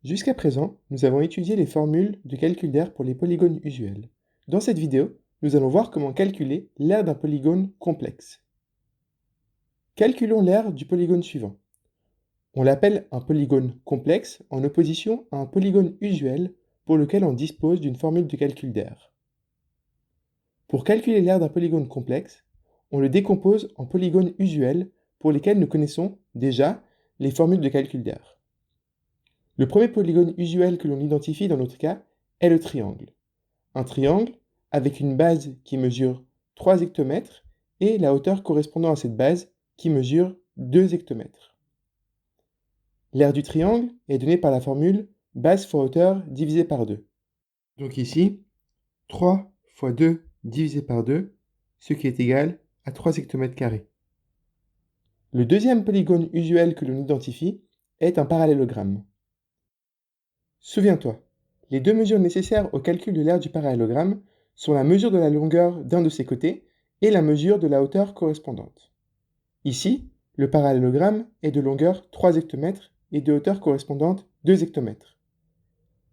Jusqu'à présent, nous avons étudié les formules de calcul d'aire pour les polygones usuels. Dans cette vidéo, nous allons voir comment calculer l'aire d'un polygone complexe. Calculons l'aire du polygone suivant. On l'appelle un polygone complexe en opposition à un polygone usuel pour lequel on dispose d'une formule de calcul d'aire. Pour calculer l'aire d'un polygone complexe, on le décompose en polygones usuels pour lesquels nous connaissons déjà les formules de calcul d'aire. Le premier polygone usuel que l'on identifie dans notre cas est le triangle. Un triangle avec une base qui mesure 3 hectomètres et la hauteur correspondant à cette base qui mesure 2 hectomètres. L'aire du triangle est donnée par la formule base fois hauteur divisé par 2. Donc ici, 3 fois 2 divisé par 2, ce qui est égal à 3 hectomètres carrés. Le deuxième polygone usuel que l'on identifie est un parallélogramme. Souviens-toi, les deux mesures nécessaires au calcul de l'aire du parallélogramme sont la mesure de la longueur d'un de ses côtés et la mesure de la hauteur correspondante. Ici, le parallélogramme est de longueur 3 hectomètres et de hauteur correspondante 2 hectomètres.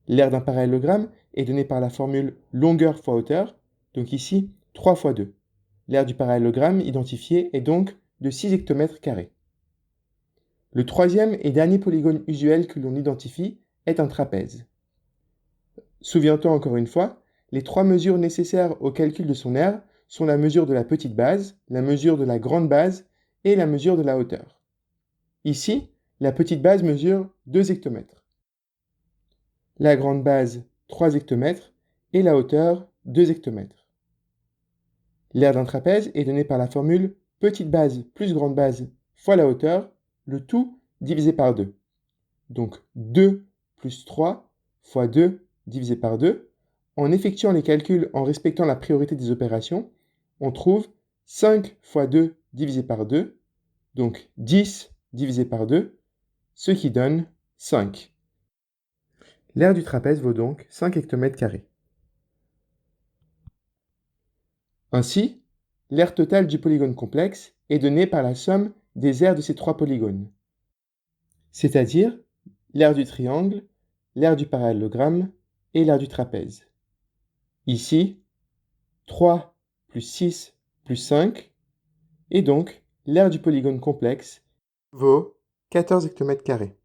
L'aire d'un parallélogramme est donnée par la formule longueur fois hauteur, donc ici 3 fois 2. L'aire du parallélogramme identifié est donc de 6 hectomètres carrés. Le troisième et dernier polygone usuel que l'on identifie est un trapèze. Souviens-toi encore une fois, les trois mesures nécessaires au calcul de son aire sont la mesure de la petite base, la mesure de la grande base et la mesure de la hauteur. Ici, la petite base mesure 2 hectomètres. La grande base 3 hectomètres et la hauteur 2 hectomètres. L'aire d'un trapèze est donnée par la formule petite base plus grande base fois la hauteur, le tout divisé par 2. Donc 2 plus 3 fois 2 divisé par 2. En effectuant les calculs en respectant la priorité des opérations, on trouve 5 fois 2 divisé par 2, donc 10 divisé par 2, ce qui donne 5. L'aire du trapèze vaut donc 5 hectomètres carrés. Ainsi, l'aire totale du polygone complexe est donnée par la somme des aires de ces trois polygones, c'est-à-dire l'aire du triangle, l'aire du parallélogramme et l'aire du trapèze. Ici, 3 plus 6 plus 5, et donc l'aire du polygone complexe vaut 14 hectomètres carrés.